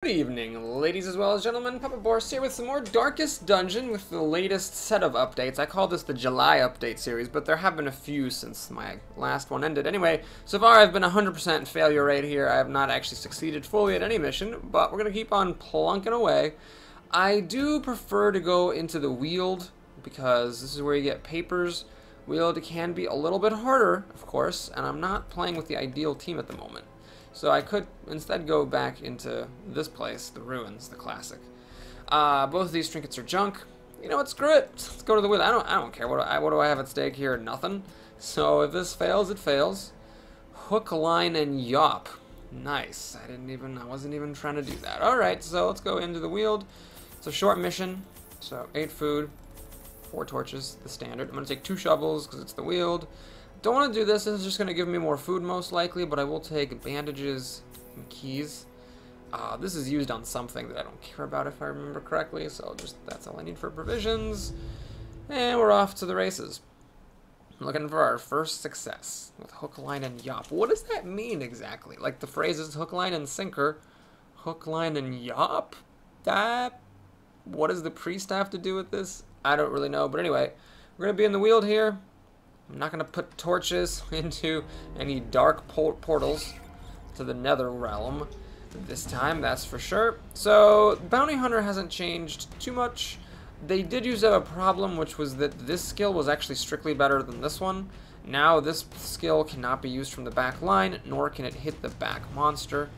evening, ladies as well as gentlemen. Papa Boris here with some more Darkest Dungeon with the latest set of updates. I call this the July update series, but there have been a few since my last one ended. Anyway, so far I've been 100% failure rate here. I have not actually succeeded fully at any mission, but we're going to keep on plunking away. I do prefer to go into the Weald, because this is where you get papers. Weald can be a little bit harder, of course, and I'm not playing with the ideal team at the moment. So I could instead go back into this place, the ruins, the classic. Both of these trinkets are junk. You know what? Screw it. Let's go to the Weald. I don't care. What do I have at stake here? Nothing. So if this fails, it fails. Hook, line, and yop. Nice. I wasn't even trying to do that. All right. So let's go into the Weald. It's a short mission. So 8 food, 4 torches, the standard. I'm gonna take 2 shovels because it's the Weald. Don't want to do this. This is just going to give me more food most likely, but I will take bandages and keys. This is used on something that I don't care about if I remember correctly, so that's all I need for provisions. And we're off to the races. I'm looking for our first success with hook, line, and yop. What does that mean exactly? Like the phrase is hook, line, and sinker. Hook, line, and yop? What does the priest have to do with this? I don't really know, but anyway, we're going to be in the Weald here. I'm not going to put torches into any dark portals to the nether realm this time, that's for sure. So, Bounty Hunter hasn't changed too much. They did used to have a problem, which was that this skill was actually strictly better than this one. Now, this skill cannot be used from the back line, nor can it hit the back monster.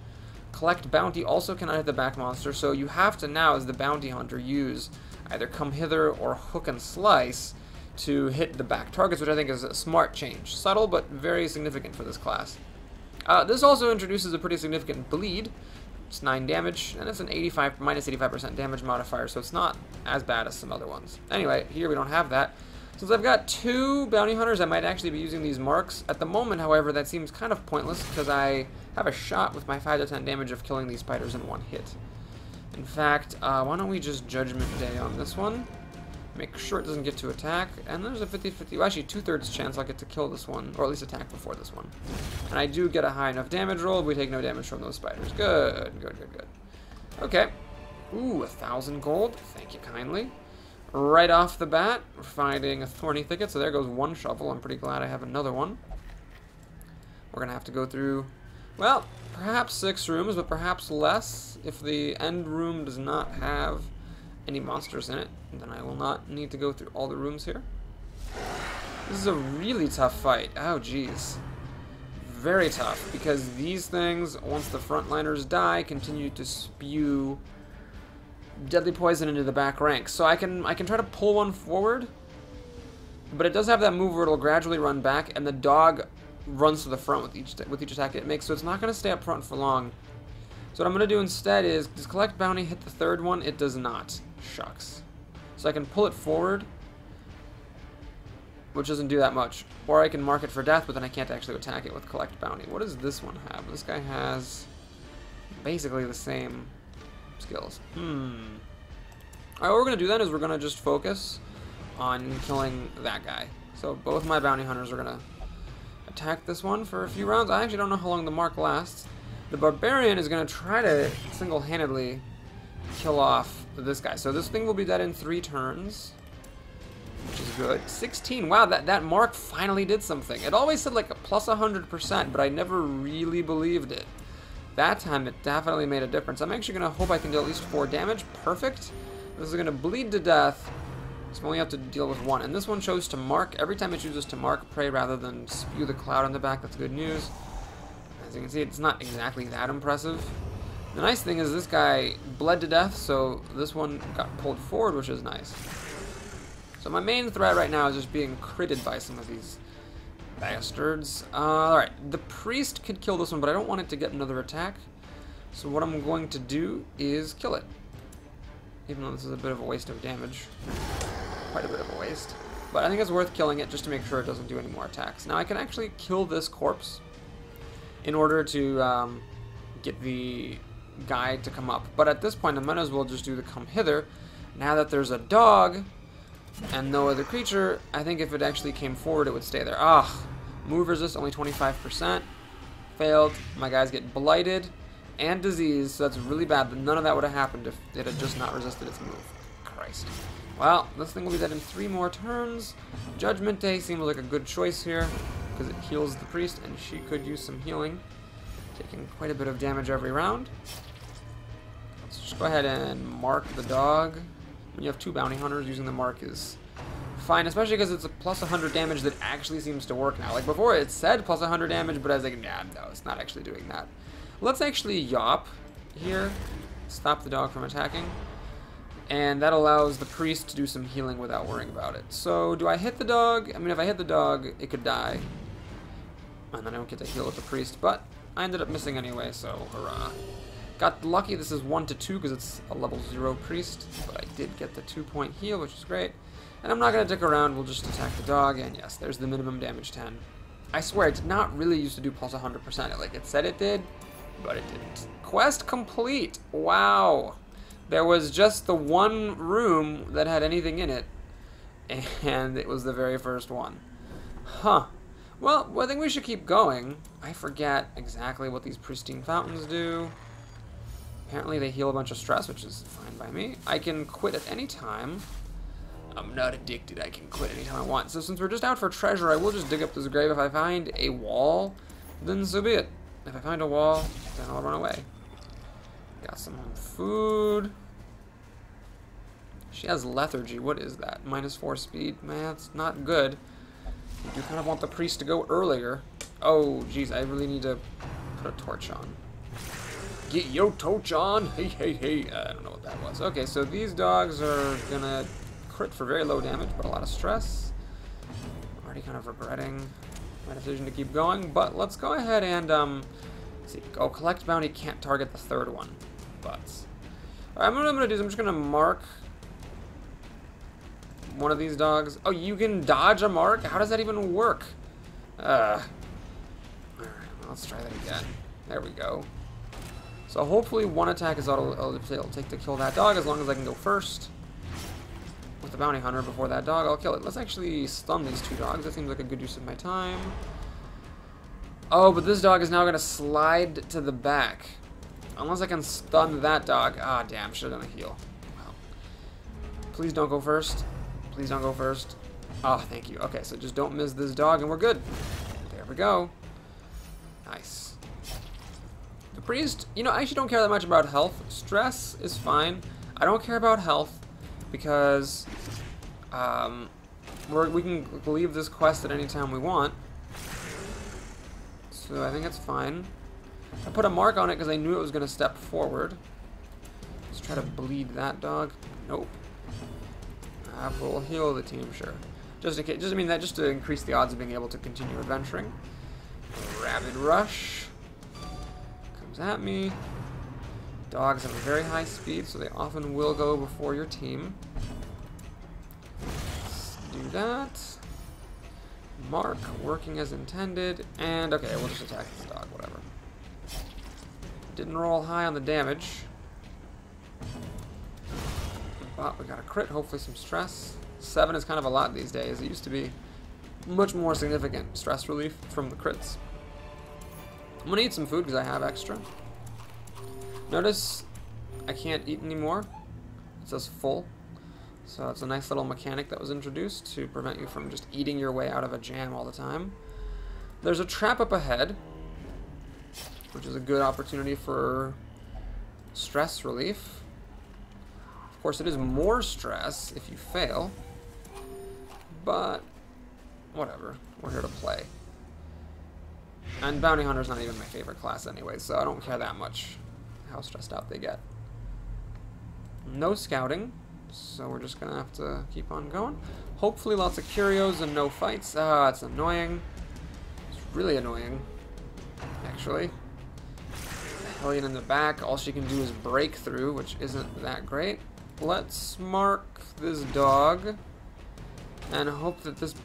Collect Bounty also cannot hit the back monster, so you have to now, as the Bounty Hunter, use either Come Hither or Hook and Slice to hit the back targets, which I think is a smart change. Subtle, but very significant for this class. This also introduces a pretty significant bleed. It's 9 damage, and it's an minus 85% damage modifier, so it's not as bad as some other ones. Anyway, here we don't have that. Since I've got 2 bounty hunters, I might actually be using these marks. At the moment, however, that seems kind of pointless, because I have a shot with my 5 to 10 damage of killing these spiders in 1 hit. In fact, why don't we just Judgment Day on this one? Make sure it doesn't get to attack, and there's a 50-50, well, actually 2/3 chance I'll get to kill this one, or at least attack before this one. And I do get a high enough damage roll, we take no damage from those spiders. Good. Okay. Ooh, 1,000 gold, thank you kindly. Right off the bat, we're finding a thorny thicket, so there goes 1 shovel. I'm pretty glad I have another one. We're gonna have to go through, well, perhaps 6 rooms, but perhaps less. If the end room does not have any monsters in it, then I will not need to go through all the rooms here. This is a really tough fight. Oh, geez. Very tough, because these things, once the frontliners die, continue to spew deadly poison into the back ranks. So I can try to pull one forward, but it does have that move where it'll gradually run back, and the dog runs to the front with each attack it makes, so it's not going to stay up front for long. So what I'm going to do instead is, does Collect Bounty hit the 3rd one? It does not. Shucks. So I can pull it forward, which doesn't do that much. Or I can mark it for death, but then I can't actually attack it with Collect Bounty. What does this one have? This guy has basically the same skills. Alright, what we're going to do then is we're going to just focus on killing that guy. So both my bounty hunters are going to attack this one for a few rounds. I actually don't know how long the mark lasts. The barbarian is going to try to single-handedly kill off this guy. So this thing will be dead in 3 turns, which is good. 16. Wow, that mark finally did something. It always said like a plus 100%, but I never really believed it. That time it definitely made a difference. I'm actually going to hope I can do at least 4 damage. Perfect. This is going to bleed to death. So I only have to deal with 1. And this one chose to mark. Every time it chooses to mark, pray rather than spew the cloud on the back. That's good news. As you can see, it's not exactly that impressive. The nice thing is this guy bled to death, so this one got pulled forward, which is nice. So my main threat right now is just being critted by some of these bastards. Alright, the priest could kill this one, but I don't want it to get another attack. So what I'm going to do is kill it. Even though this is a bit of a waste of damage. Quite a bit of a waste. But I think it's worth killing it just to make sure it doesn't do any more attacks. Now I can actually kill this corpse in order to get the guy to come up. But at this point, I might as well just do the Come Hither. Now that there's a dog and no other creature, I think if it actually came forward, it would stay there. Ah, move resist only 25%. Failed. My guys get blighted. and disease, so that's really bad, but none of that would have happened if it had just not resisted its move. Christ. Well, this thing will be dead in 3 more turns. Judgment Day seems like a good choice here, because it heals the priest, and she could use some healing, taking quite a bit of damage every round. Let's just go ahead and mark the dog. When you have 2 bounty hunters, using the mark is fine, especially because it's a plus 100 damage that actually seems to work now. Like before, it said plus 100 damage, but I was like, nah, no, it's not actually doing that. Let's actually yop here, stop the dog from attacking, and that allows the priest to do some healing without worrying about it. So, do I hit the dog? I mean, if I hit the dog, it could die, and then I don't get to heal with the priest, but I ended up missing anyway, so hurrah. Got lucky, this is 1 to 2 because it's a level 0 priest, but I did get the 2-point heal, which is great. And I'm not going to dick around, we'll just attack the dog, and yes, there's the minimum damage 10. I swear, it did not really used to do plus 100%. Like, it said it did, but it didn't. Quest complete! Wow! There was just the one room that had anything in it, and it was the very first one. Huh. Well, I think we should keep going. I forget exactly what these pristine fountains do. Apparently they heal a bunch of stress, which is fine by me. I can quit at any time. I'm not addicted, I can quit anytime I want. So since we're just out for treasure, I will just dig up this grave. If I find a wall, then so be it. If I find a wall, then I'll run away. Got some food. She has lethargy. What is that? -4 speed? Man, that's not good. You do kind of want the priest to go earlier. Oh, jeez, I really need to put a torch on. Get your torch on! Hey, hey, hey. I don't know what that was. Okay, so these dogs are gonna crit for very low damage, but a lot of stress. I'm already kind of regretting my decision to keep going, but let's go ahead and, let's see. Oh, collect bounty can't target the 3rd one. But, alright, what I'm gonna do is I'm just gonna mark one of these dogs. Oh, you can dodge a mark? How does that even work? Alright, let's try that again. There we go. So hopefully one attack is it'll take to kill that dog as long as I can go first. With the bounty hunter before that dog, I'll kill it. Let's actually stun these 2 dogs. That seems like a good use of my time. Oh, but this dog is now going to slide to the back. Unless I can stun that dog. Ah, damn, should have done a heal. Wow. Please don't go first. Please don't go first. Oh, thank you. Okay, so just don't miss this dog and we're good. There we go. Nice. The priest, you know, I actually don't care that much about health. Stress is fine. I don't care about health because we can leave this quest at any time we want. So I think it's fine. I put a mark on it because I knew it was going to step forward. Let's try to bleed that dog. Nope. We'll heal the team, sure. Just in case, just to increase the odds of being able to continue adventuring. Rabid rush. At me. Dogs have a very high speed, so they often will go before your team. Let's do that. Mark, working as intended, and okay, we'll just attack this dog, whatever. Didn't roll high on the damage. But we got a crit, hopefully some stress. 7 is kind of a lot these days. It used to be much more significant stress relief from the crits. I'm gonna eat some food because I have extra. Notice I can't eat anymore. It says full. So it's a nice little mechanic that was introduced to prevent you from just eating your way out of a jam all the time. There's a trap up ahead, which is a good opportunity for stress relief. Of course, it is more stress if you fail, but whatever. We're here to play. And Bounty Hunter's not even my favorite class anyway, so I don't care that much how stressed out they get. No scouting, so we're just gonna have to keep on going. Hopefully lots of curios and no fights. Ah, it's annoying. It's really annoying, actually. The Hellion in the back, all she can do is break through, which isn't that great. Let's mark this dog and hope that this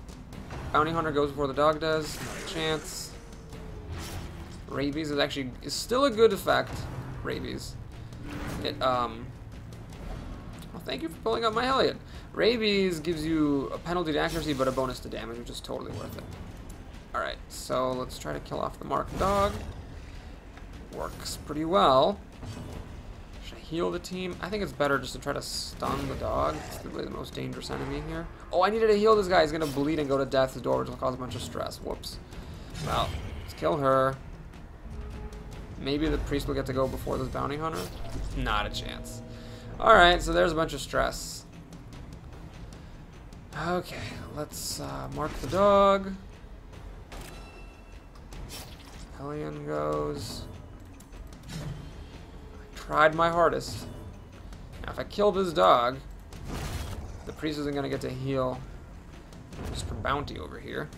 Bounty Hunter goes before the dog does. Not a chance. Rabies is still a good effect. Rabies. Well, thank you for pulling up my Hellion. Rabies gives you a penalty to accuracy, but a bonus to damage, which is totally worth it. Alright, so let's try to kill off the marked dog. Works pretty well. Should I heal the team? I think it's better just to try to stun the dog. It's really the most dangerous enemy here. Oh, I needed to heal this guy. He's going to bleed and go to death's door, which will cause a bunch of stress. Whoops. Well, let's kill her. Maybe the priest will get to go before this bounty hunter. Not a chance. Alright, so there's a bunch of stress. Okay, let's mark the dog. Hellion goes. I tried my hardest. Now, if I kill this dog, the priest isn't going to get to heal just for bounty over here.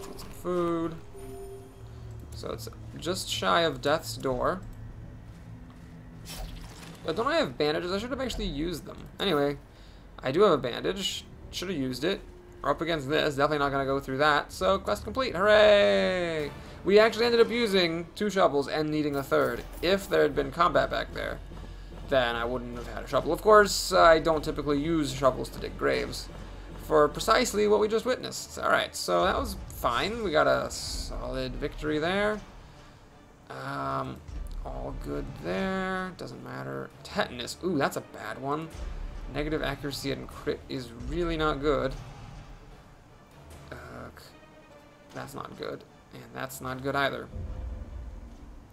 Get some food. So it's just shy of death's door. But don't I have bandages? I should have actually used them. Anyway, I do have a bandage. Should have used it. We're up against this. Definitely not going to go through that. So, quest complete. Hooray! We actually ended up using 2 shovels and needing a 3rd. If there had been combat back there, then I wouldn't have had a shovel. Of course, I don't typically use shovels to dig graves for precisely what we just witnessed. Alright, so that was fine. We got a solid victory there. All good there. Doesn't matter. Tetanus. Ooh, that's a bad one. Negative accuracy and crit is really not good. That's not good. And that's not good either.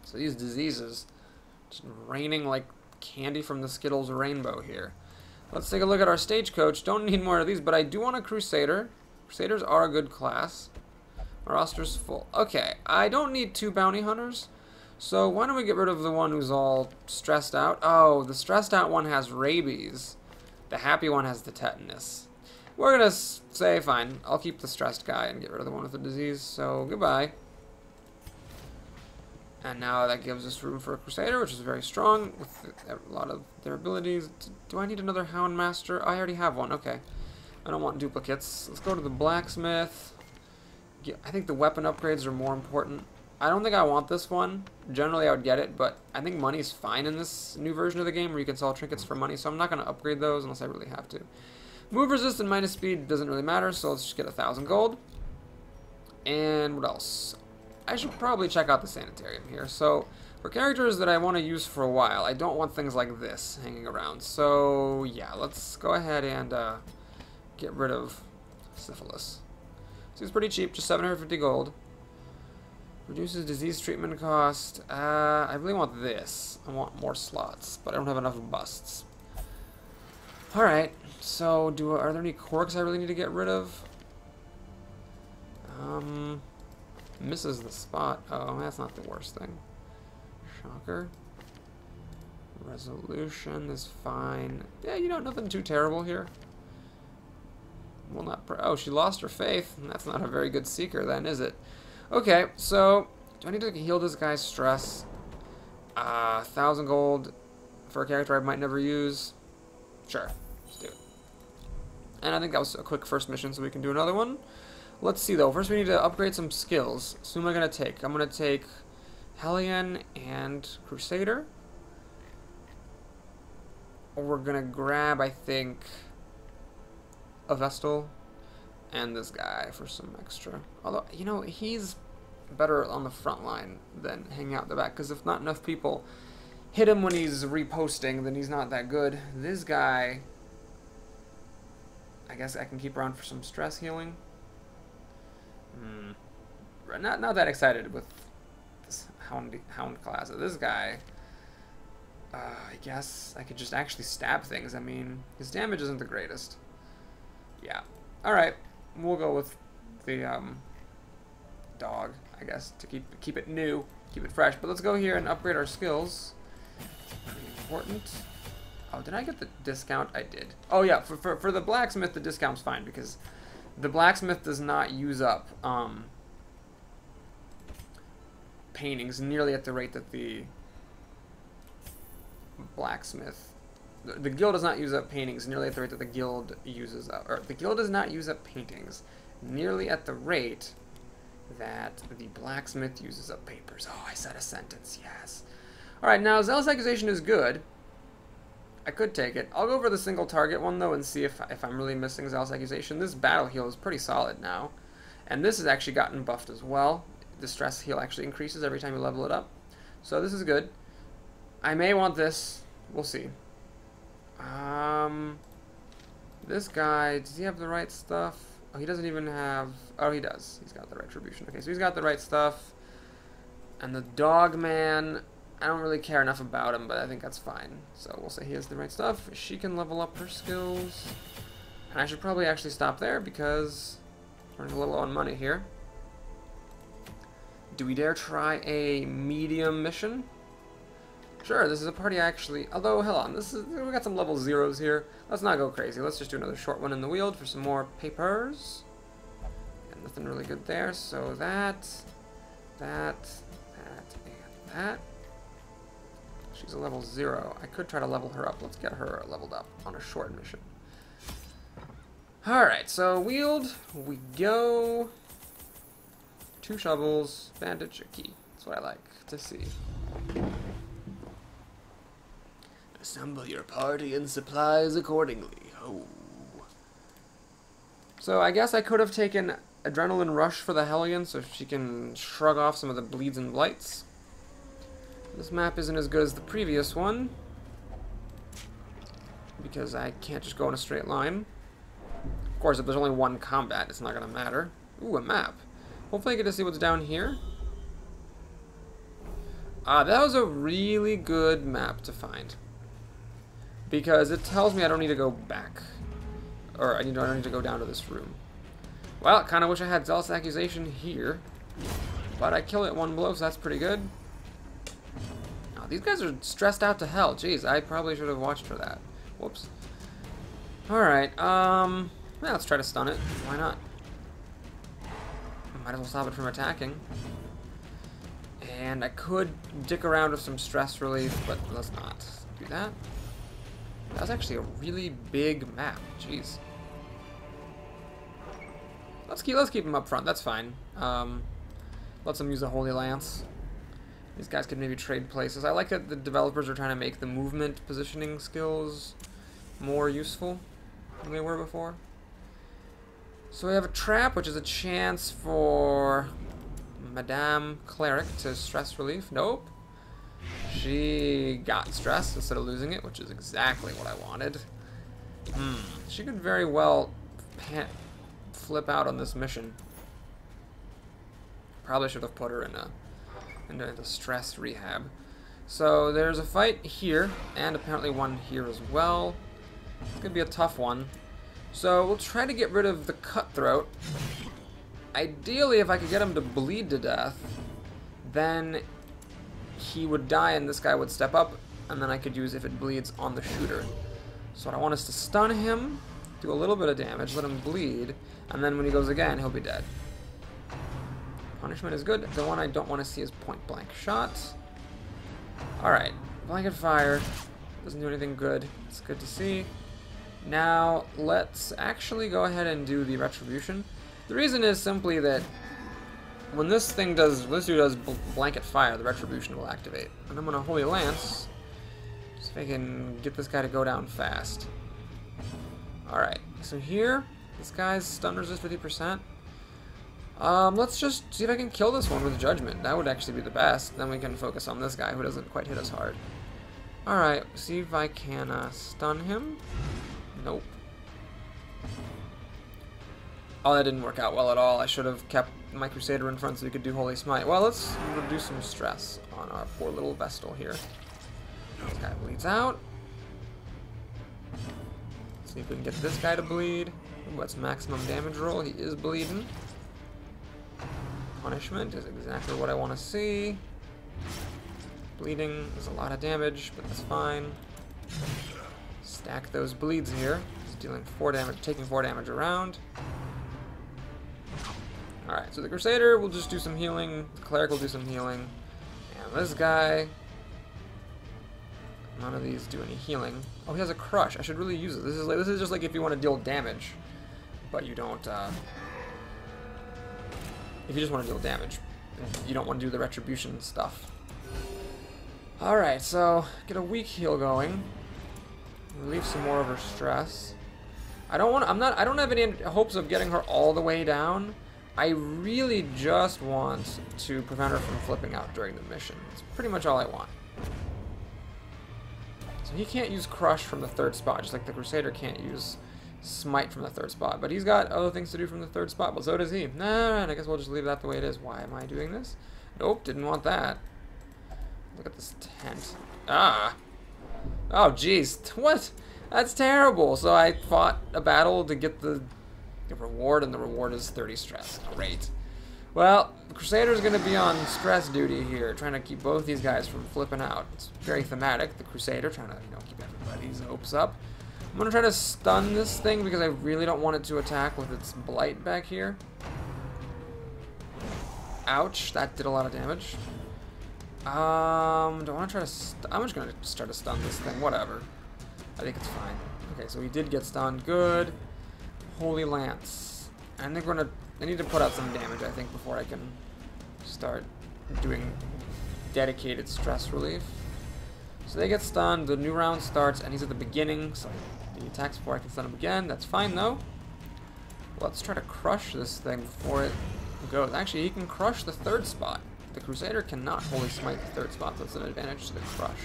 So these diseases just raining like candy from the Skittles rainbow here. Let's take a look at our stagecoach. Don't need more of these, but I do want a Crusader. Crusaders are a good class. Our roster's full. Okay, I don't need 2 bounty hunters. So why don't we get rid of the one who's all stressed out? Oh, the stressed out one has rabies. The happy one has the tetanus. We're going to say, fine, I'll keep the stressed guy and get rid of the one with the disease. So, goodbye. And now that gives us room for a Crusader, which is very strong with a lot of their abilities. Do I need another Houndmaster? I already have one. Okay. I don't want duplicates. Let's go to the Blacksmith. I think the weapon upgrades are more important. I don't think I want this one. Generally, I would get it, but I think money's fine in this new version of the game where you can sell trinkets for money, so I'm not going to upgrade those unless I really have to. Move resist and minus speed doesn't really matter, so let's just get 1,000 gold. And what else? I should probably check out the sanitarium here. So, for characters that I want to use for a while, I don't want things like this hanging around. So, yeah, let's go ahead and get rid of syphilis. Seems pretty cheap, just 750 gold. Reduces disease treatment cost. I really want this. I want more slots, but I don't have enough busts. Alright, so are there any quirks I really need to get rid of? Misses the spot. Oh, that's not the worst thing. Shocker. Resolution is fine. Yeah, you know, nothing too terrible here. Well, not oh, she lost her faith. That's not a very good seeker then, is it? Okay, so do I need to heal this guy's stress? 1,000 gold for a character I might never use. Sure, let's do it. And I think that was a quick first mission, so we can do another one. Let's see though. First, we need to upgrade some skills. So who am I gonna take? I'm gonna take Hellion and Crusader. Or we're gonna grab, I think, a Vestal and this guy for some extra. Although, you know, he's better on the front line than hanging out the back, because if not enough people hit him when he's reposting, then he's not that good. This guy, I guess I can keep around for some stress healing. Not that excited with this hound class. This guy, I guess I could just actually stab things. I mean, his damage isn't the greatest. Yeah. Alright. We'll go with the dog, I guess, to keep it new, keep it fresh. But let's go here and upgrade our skills. Pretty important. Oh, did I get the discount? I did. Oh yeah, for the blacksmith, the discount's fine because the blacksmith does not use up paintings nearly at the rate that the blacksmith. The guild does not use up paintings nearly at the rate that the guild uses up, or the guild does not use up paintings nearly at the rate that the blacksmith uses up papers. Oh, I said a sentence, yes. Alright, now Zealous Accusation is good. I could take it. I'll go for the single target one though and see if I'm really missing Zealous Accusation. This battle heal is pretty solid now. And this has actually gotten buffed as well. the stress heal actually increases every time you level it up. So this is good. I may want this. We'll see. This guy, does he have the right stuff? Oh, he doesn't even have... Oh, he does. He's got the retribution. Okay, so he's got the right stuff. And the dog man, I don't really care enough about him, but I think that's fine. So we'll say he has the right stuff. She can level up her skills. And I should probably actually stop there because we're running a little low on money here. Do we dare try a medium mission? Sure, this is a party actually, although, hold on, we got some level 0s here. Let's not go crazy. Let's just do another short one in the Weald for some more papers. And nothing really good there, so that, and that. She's a level 0. I could try to level her up. Let's get her leveled up on a short mission. Alright, so Weald, we go. 2 shovels, bandage, a key. That's what I like to see. Assemble your party and supplies accordingly. Oh. So I guess I could have taken Adrenaline Rush for the Hellion so she can shrug off some of the bleeds and blights. This map isn't as good as the previous one because I can't just go in a straight line. Of course, if there's only one combat, it's not going to matter. Ooh, a map. Hopefully I get to see what's down here. That was a really good map to find. Because it tells me I don't need to go back. Or I don't need to go down to this room. Well, I kind of wish I had Zealous Accusation here. But I kill it 1 blow, so that's pretty good. Oh, these guys are stressed out to hell. Jeez, I probably should have watched for that. Whoops. Alright, yeah, let's try to stun it. Why not? Might as well stop it from attacking. And I could dick around with some stress relief, but let's not do that. That was actually a really big map. Jeez. Let's keep him up front. That's fine. Let them use the Holy Lance. These guys could maybe trade places. I like that the developers are trying to make the movement positioning skills more useful than they were before. So we have a trap, which is a chance for Madame Cleric to stress relief. Nope. She got stress instead of losing it, which is exactly what I wanted. She could very well flip out on this mission. Probably should have put her into stress rehab. So there's a fight here, and apparently one here as well. It's gonna be a tough one. So we'll try to get rid of the Cutthroat. Ideally, if I could get him to bleed to death, then he would die and this guy would step up, and then I could use if it bleeds on the shooter. So what I want is to stun him, do a little bit of damage, let him bleed, and then when he goes again, he'll be dead. Punishment is good. The one I don't want to see is point blank shots. Alright, blanket fire. Doesn't do anything good. It's good to see. Now, let's actually go ahead and do the retribution. The reason is simply that when this dude does blanket fire, the retribution will activate. And I'm gonna Holy Lance, just if I can get this guy to go down fast. Alright, so here, this guy's stun resist 50%. Let's just see if I can kill this one with Judgment. That would actually be the best. Then we can focus on this guy who doesn't quite hit us hard. Alright, see if I can stun him. Nope. Oh, that didn't work out well at all. I should have kept my Crusader in front so we could do Holy Smite. Well, let's reduce some stress on our poor little Vestal here. This guy bleeds out. See if we can get this guy to bleed. Ooh, that's maximum damage roll. He is bleeding. Punishment is exactly what I want to see. Bleeding is a lot of damage, but that's fine. Stack those bleeds here. He's dealing 4 damage, taking 4 damage around. Alright, so the Crusader will just do some healing. The Cleric will do some healing. And this guy... None of these do any healing. Oh, he has a Crush. I should really use it. This is just like if you want to deal damage, but you don't... if you just want to deal damage, you don't want to do the retribution stuff. Alright, so get a weak heal going. Relieve some more of her stress. I don't have any hopes of getting her all the way down, I really just want to prevent her from flipping out during the mission. That's pretty much all I want. So he can't use Crush from the third spot, just like the Crusader can't use Smite from the third spot. But he's got other things to do from the third spot, but so does he. Nah, I guess we'll just leave that the way it is. Why am I doing this? Nope, didn't want that. Look at this tent. Ah! Oh, jeez. What? That's terrible. So I fought a battle to get the reward, and the reward is 30 stress. Great. Well, the Crusader's going to be on stress duty here, trying to keep both these guys from flipping out. It's very thematic. The Crusader trying to, keep everybody's hopes up. I'm going to try to stun this thing because I really don't want it to attack with its blight back here. Ouch, that did a lot of damage. Do I want to try to I'm just going to start to stun this thing, whatever. I think it's fine. Okay, so he did get stunned, good. Holy Lance. I think I need to put out some damage, I think, before I can start doing dedicated stress relief. So they get stunned, the new round starts, and he's at the beginning, so he attacks before I can stun him again. That's fine, though. Let's try to crush this thing before it goes. Actually, he can crush the third spot. The Crusader cannot Holy Smite the third spot, so it's an advantage to the crush.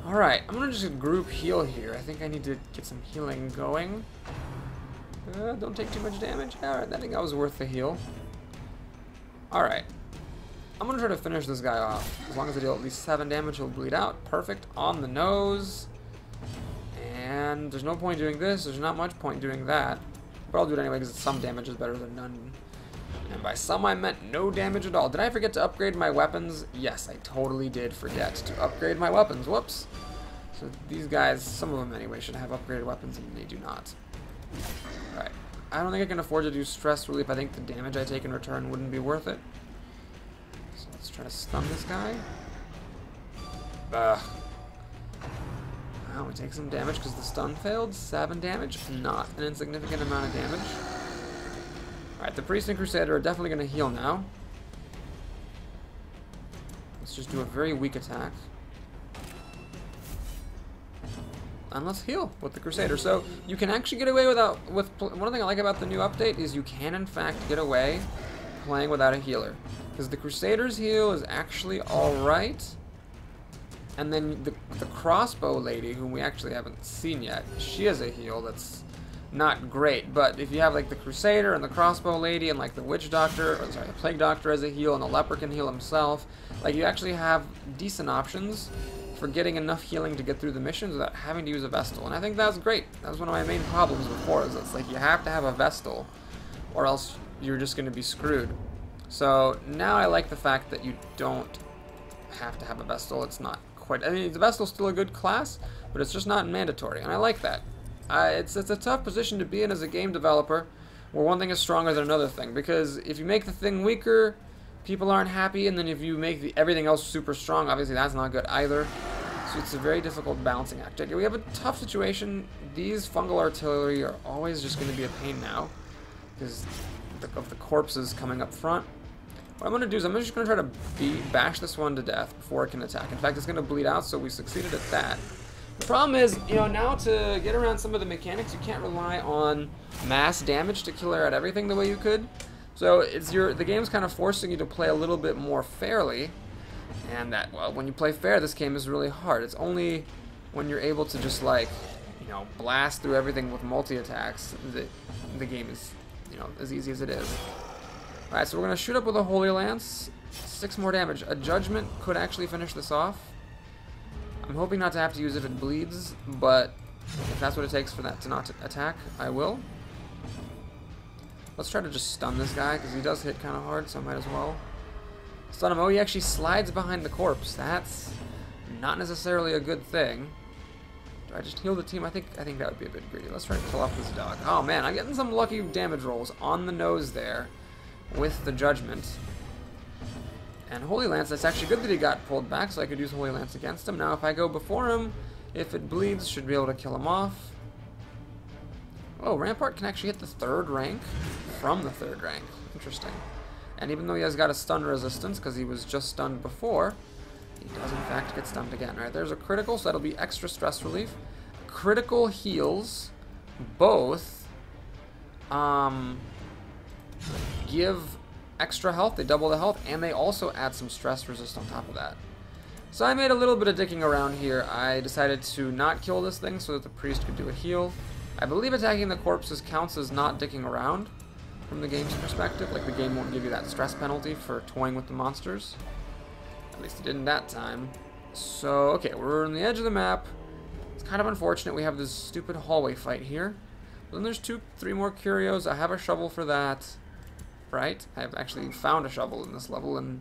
Alright, I'm going to just group heal here. I think I need to get some healing going. Don't take too much damage. Alright, I think that was worth the heal. Alright. I'm going to try to finish this guy off. As long as I deal at least 7 damage, he'll bleed out. Perfect. On the nose. And there's no point doing this. There's not much point doing that. But I'll do it anyway because some damage is better than none. And by some, I meant no damage at all. Did I forget to upgrade my weapons? Yes, I totally did forget to upgrade my weapons. Whoops. So these guys, some of them anyway, should have upgraded weapons, and they do not. Alright. I don't think I can afford to do stress relief. I think the damage I take in return wouldn't be worth it. So let's try to stun this guy. Ugh. Wow, we take some damage because the stun failed. 7 damage. Not an insignificant amount of damage. Alright, the Priest and Crusader are definitely going to heal now. Let's just do a very weak attack. And let's heal with the Crusader. So you can actually get away with one thing I like about the new update is you can in fact get away playing without a healer. Because the Crusader's heal is actually alright. And then the crossbow lady, whom we actually haven't seen yet, she has a heal that's not great. But if you have like the Crusader and the crossbow lady and like the witch doctor, or sorry, the plague doctor has a heal and the leper can heal himself, like you actually have decent options for getting enough healing to get through the missions without having to use a Vestal. And I think that's great. That was one of my main problems before, is it's like you have to have a Vestal or else you're just going to be screwed. So now I like the fact that you don't have to have a Vestal. It's not quite, I mean, the Vestal's still a good class, but it's just not mandatory, and I like that. It's a tough position to be in as a game developer where one thing is stronger than another thing, because if you make the thing weaker, people aren't happy, and then if you make everything else super strong, obviously that's not good either. So it's a very difficult balancing act. We have a tough situation. These fungal artillery are always just going to be a pain now because of the corpses coming up front. What I'm going to do is I'm just going to try to bash this one to death before it can attack. In fact, it's going to bleed out, so we succeeded at that. The problem is, now to get around some of the mechanics, you can't rely on mass damage to kill her at everything the way you could. So the game's kind of forcing you to play a little bit more fairly, and well, when you play fair, this game is really hard. It's only when you're able to just like, blast through everything with multi-attacks that the game is, as easy as it is. Alright, so we're going to shoot up with a Holy Lance. 6 more damage. A Judgment could actually finish this off. I'm hoping not to have to use it if it bleeds, but if that's what it takes for that to not attack, I will. Let's try to just stun this guy, because he does hit kind of hard, so I might as well stun him. Oh, he actually slides behind the corpse. That's not necessarily a good thing. Do I just heal the team? I think that would be a bit greedy. Let's try to kill off this dog. Oh man, I'm getting some lucky damage rolls on the nose there with the Judgment. And Holy Lance, that's actually good that he got pulled back, so I could use Holy Lance against him. Now if I go before him, if it bleeds, should be able to kill him off. Oh, Rampart can actually hit the 3rd rank from the 3rd rank. Interesting. And even though he has got a stun resistance, because he was just stunned before, he does in fact get stunned again. Alright, there's a critical, so that'll be extra stress relief. Critical heals both give extra health, they double the health, and they also add some stress resist on top of that. So I made a little bit of dicking around here. I decided to not kill this thing so that the priest could do a heal. I believe attacking the corpses counts as not dicking around from the game's perspective. Like, the game won't give you that stress penalty for toying with the monsters. At least it didn't that time. So, okay, we're on the edge of the map. It's kind of unfortunate we have this stupid hallway fight here. Then there's 3 more curios. I have a shovel for that. Right? I've actually found a shovel in this level, and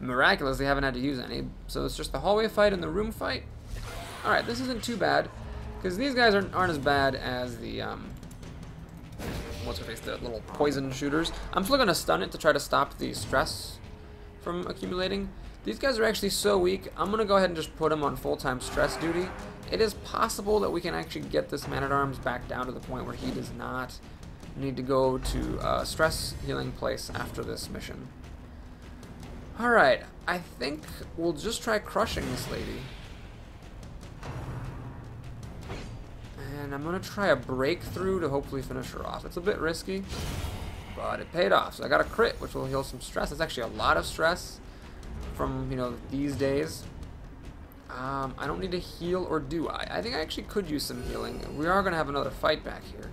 miraculously haven't had to use any. So it's just the hallway fight and the room fight. Alright, this isn't too bad, because these guys aren't as bad as the, the little poison shooters. I'm still going to stun it to try to stop the stress from accumulating. These guys are actually so weak, I'm going to go ahead and just put them on full-time stress duty. It is possible that we can actually get this man-at-arms back down to the point where he does not need to go to a stress healing place after this mission. Alright, I think we'll just try crushing this lady. And I'm going to try a breakthrough to hopefully finish her off. It's a bit risky, but it paid off. So I got a crit, which will heal some stress. It's actually a lot of stress from, you know, these days. I don't need to heal, or do I? I think I actually could use some healing. We are going to have another fight back here.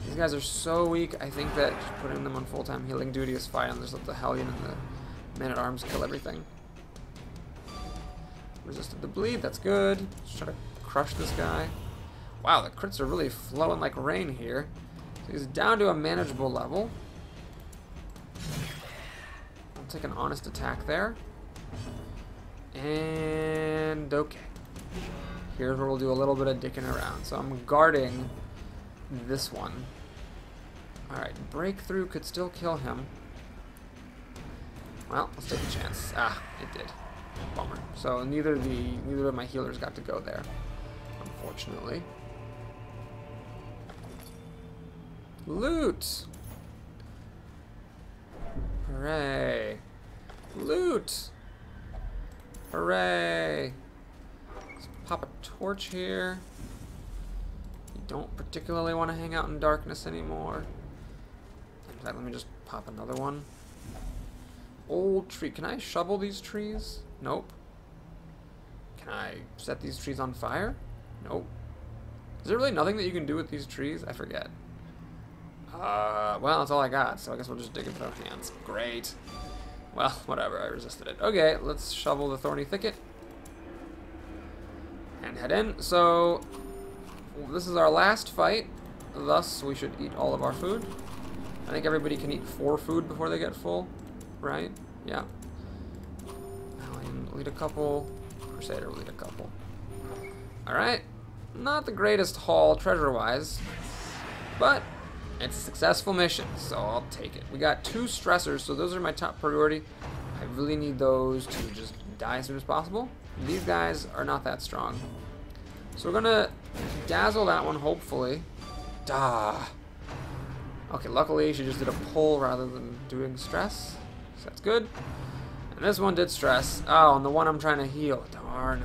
These guys are so weak, I think that just putting them on full-time healing duty is fine. Just let the Hellion and the Man-at-Arms kill everything. Resisted the bleed, that's good. Just try to crush this guy. Wow, the crits are really flowing like rain here. So he's down to a manageable level. I'll take an honest attack there. And okay. Here's where we'll do a little bit of dicking around. So I'm guarding this one. Alright, breakthrough could still kill him. Well, let's take a chance. Ah, it did. Bummer. So neither of my healers got to go there, unfortunately. Loot! Hooray! Loot! Hooray! Let's pop a torch here. You don't particularly want to hang out in darkness anymore. In fact, let me just pop another one. Old tree. Can I shovel these trees? Nope. Can I set these trees on fire? Nope. Is there really nothing that you can do with these trees? I forget. Well, that's all I got, so I guess we'll just dig it with our hands. Great. Well, whatever, I resisted it. Okay, let's shovel the thorny thicket. And head in. So, this is our last fight. Thus, we should eat all of our food. I think everybody can eat 4 food before they get full. Right? Yeah. Alien will eat a couple. Crusader will eat a couple. Alright. Not the greatest haul treasure-wise, but it's a successful mission, so I'll take it. We got 2 stressors, so those are my top priority. I really need those to just die as soon as possible. These guys are not that strong. So we're gonna dazzle that one, hopefully. Okay, luckily she just did a pull rather than doing stress. So that's good. And this one did stress. Oh, and the one I'm trying to heal. Darn.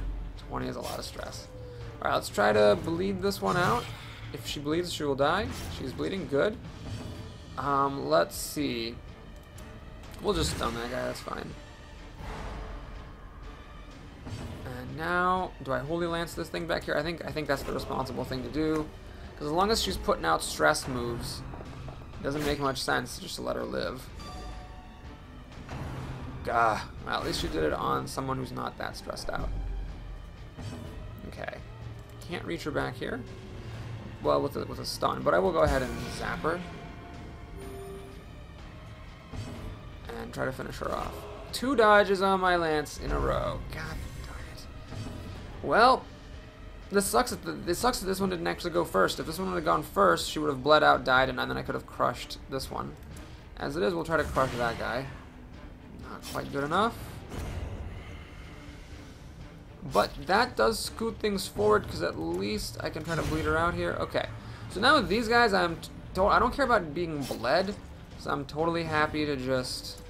20 is a lot of stress. Alright, let's try to bleed this one out. If she bleeds, she will die. She's bleeding. Good. Let's see. We'll just stun that guy. That's fine. And now, do I Holy Lance this thing back here? I think that's the responsible thing to do. Because as long as she's putting out stress moves, it doesn't make much sense just to let her live. Well, at least she did it on someone who's not that stressed out. Okay. Can't reach her back here. Well, with a stun, but I will go ahead and zap her. And try to finish her off. 2 dodges on my lance in a row. God darn it. Well, this sucks that this one didn't actually go first. If this one would have gone first, she would have bled out, died, and then I could have crushed this one. As it is, we'll try to crush that guy. Not quite good enough. But that does scoot things forward, because at least I can try to bleed her out here. Okay. So now with these guys, I don't care about being bled. So I'm totally happy to just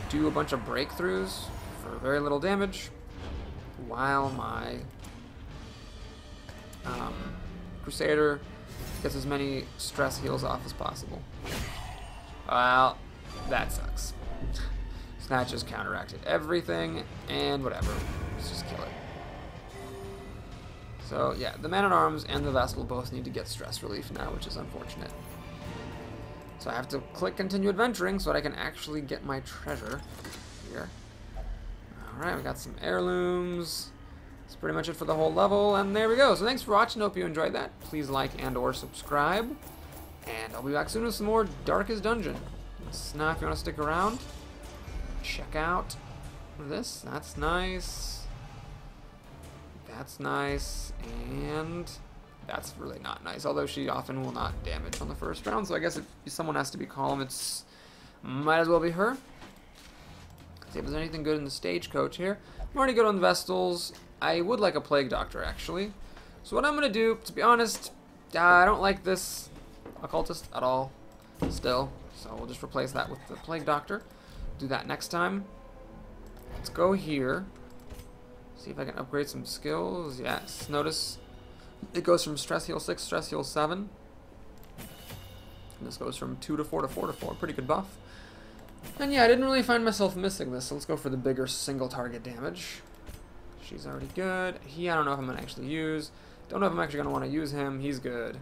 do a bunch of breakthroughs for very little damage, while my Crusader gets as many stress heals off as possible. Well, That sucks. So that just counteracted everything, and whatever. Let's just kill it. So yeah, the Man-at-Arms and the Vestal both need to get stress relief now, which is unfortunate. So I have to click continue adventuring so that I can actually get my treasure here. Alright, we got some heirlooms. That's pretty much it for the whole level, and there we go. So thanks for watching, hope you enjoyed that. Please like and or subscribe. And I'll be back soon with some more Darkest Dungeon. Now if you want to stick around, check out this. That's nice. That's nice. And that's really not nice. Although she often will not damage on the first round. So I guess if someone has to be calm, it's might as well be her. See if there's anything good in the stagecoach here. I'm already good on the Vestals. I would like a Plague Doctor, actually. So what I'm going to do, to be honest, I don't like this Occultist at all still. So we'll just replace that with the Plague Doctor. Do that next time. Let's go here. See if I can upgrade some skills. Yes, notice it goes from Stress Heal 6, Stress Heal 7. And this goes from 2 to 4 to 4 to 4. Pretty good buff. And yeah, I didn't really find myself missing this, so let's go for the bigger single target damage. She's already good. He, I don't know if I'm going to actually use. Don't know if I'm actually going to want to use him. He's good.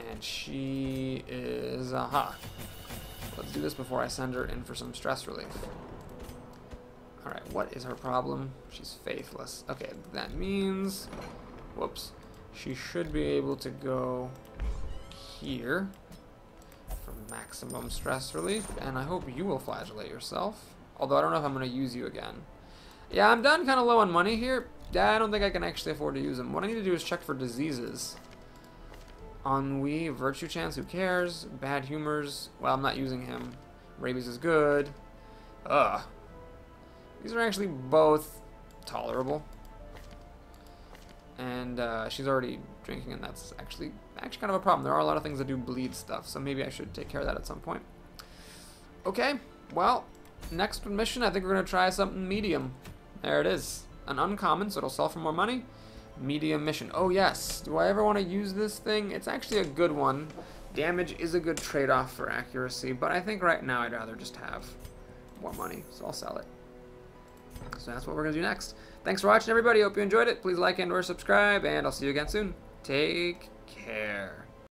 And she is, aha. Let's do this before I send her in for some stress relief. Alright, what is her problem? She's faithless. Okay, that means, whoops, she should be able to go here for maximum stress relief, and I hope you will flagellate yourself. Although I don't know if I'm going to use you again. Yeah, I'm done kind of low on money here. Yeah, I don't think I can actually afford to use them. What I need to do is check for diseases. Ennui, Virtue Chance, who cares? Bad Humors, well, I'm not using him. Rabies is good. Ugh. These are actually both tolerable. And she's already drinking, and that's actually kind of a problem. There are a lot of things that do bleed stuff, so maybe I should take care of that at some point. Okay, well, next mission, I think we're going to try something medium. There it is. An uncommon, so it'll sell for more money. Medium mission. Oh, yes. Do I ever want to use this thing? It's actually a good one. Damage is a good trade-off for accuracy, but I think right now I'd rather just have more money, so I'll sell it. So that's what we're going to do next. Thanks for watching, everybody. Hope you enjoyed it. Please like and or subscribe, and I'll see you again soon. Take care.